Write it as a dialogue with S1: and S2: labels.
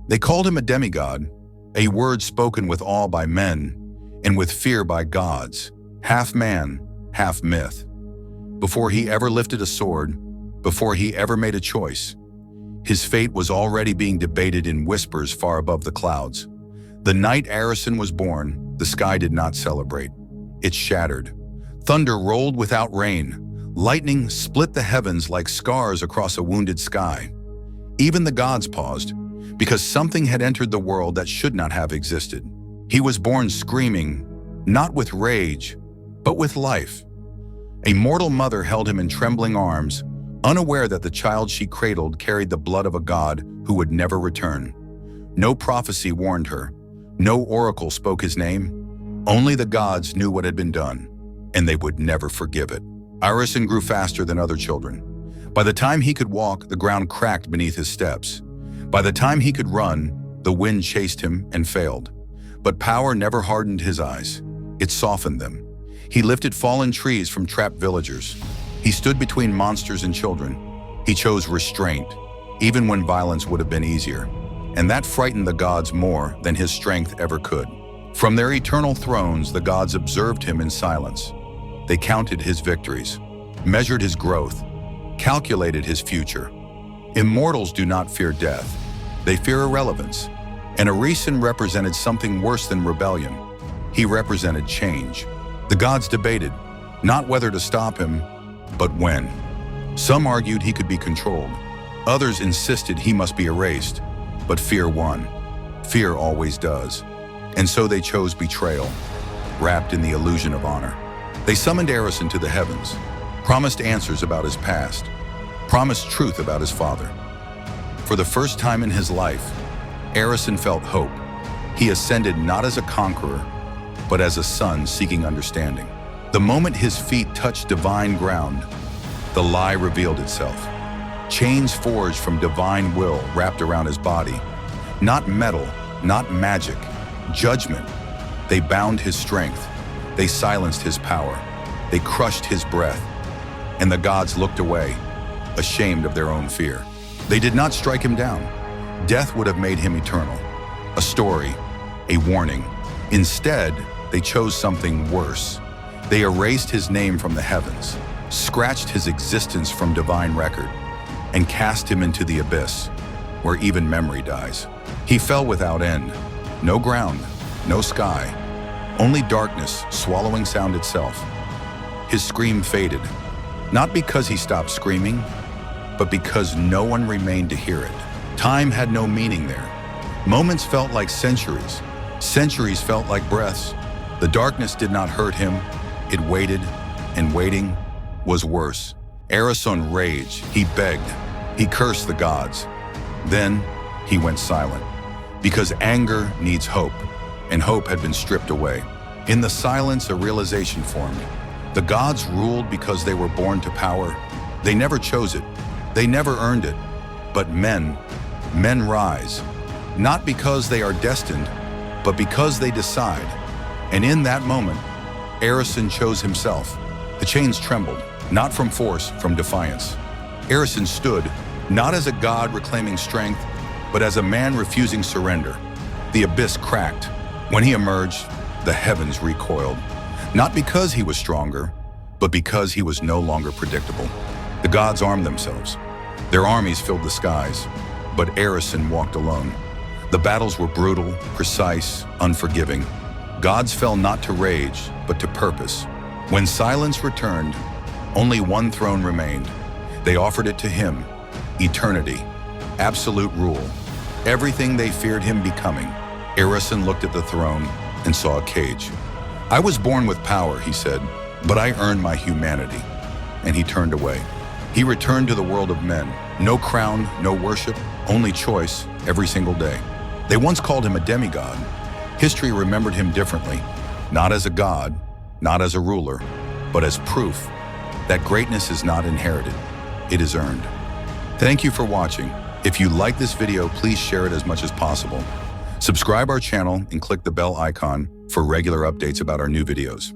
S1: They called him a demigod, a word spoken with awe by men and with fear by gods, half man, half myth. Before he ever lifted a sword, before he ever made a choice, his fate was already being debated in whispers far above the clouds. The night Areson was born, the sky did not celebrate. It shattered. Thunder rolled without rain. Lightning split the heavens like scars across a wounded sky. Even the gods paused, because something had entered the world that should not have existed. He was born screaming, not with rage, but with life. A mortal mother held him in trembling arms, unaware that the child she cradled carried the blood of a god who would never return. No prophecy warned her. No oracle spoke his name. Only the gods knew what had been done, and they would never forgive it. Areson grew faster than other children. By the time he could walk, the ground cracked beneath his steps. By the time he could run, the wind chased him and failed. But power never hardened his eyes. It softened them. He lifted fallen trees from trapped villagers. He stood between monsters and children. He chose restraint, even when violence would have been easier. And that frightened the gods more than his strength ever could. From their eternal thrones, the gods observed him in silence. They counted his victories, measured his growth, calculated his future. Immortals do not fear death. They fear irrelevance. And Areson represented something worse than rebellion. He represented change. The gods debated, not whether to stop him, but when. Some argued he could be controlled. Others insisted he must be erased. But fear won. Fear always does. And so they chose betrayal, wrapped in the illusion of honor. They summoned Areson to the heavens, promised answers about his past, promised truth about his father. For the first time in his life, Areson felt hope. He ascended not as a conqueror, but as a son seeking understanding. The moment his feet touched divine ground, the lie revealed itself. Chains forged from divine will wrapped around his body. Not metal, not magic, judgment. They bound his strength. They silenced his power. They crushed his breath. And the gods looked away, ashamed of their own fear. They did not strike him down. Death would have made him eternal. A story, a warning. Instead, they chose something worse. They erased his name from the heavens, scratched his existence from divine record, and cast him into the abyss, where even memory dies. He fell without end. No ground, no sky, only darkness swallowing sound itself. His scream faded, not because he stopped screaming, but because no one remained to hear it. Time had no meaning there. Moments felt like centuries. Centuries felt like breaths. The darkness did not hurt him. It waited, and waiting was worse. Areson raged. He begged. He cursed the gods. Then he went silent, because anger needs hope, and hope had been stripped away. In the silence, a realization formed. The gods ruled because they were born to power. They never chose it. They never earned it. But men rise, not because they are destined, but because they decide. And in that moment, Areson chose himself. The chains trembled, not from force, from defiance. Areson stood, not as a god reclaiming strength, but as a man refusing surrender. The abyss cracked. When he emerged, the heavens recoiled. Not because he was stronger, but because he was no longer predictable. The gods armed themselves. Their armies filled the skies, but Areson walked alone. The battles were brutal, precise, unforgiving. Gods fell not to rage, but to purpose. When silence returned, only one throne remained. They offered it to him, eternity, absolute rule, everything they feared him becoming. Areson looked at the throne and saw a cage. "I was born with power," he said, "but I earned my humanity." And he turned away. He returned to the world of men. No crown, no worship, only choice every single day. They once called him a demigod. History remembered him differently, not as a god, not as a ruler, but as proof that greatness is not inherited, it is earned. Thank you for watching. If you like this video, please share it as much as possible. Subscribe our channel and click the bell icon for regular updates about our new videos.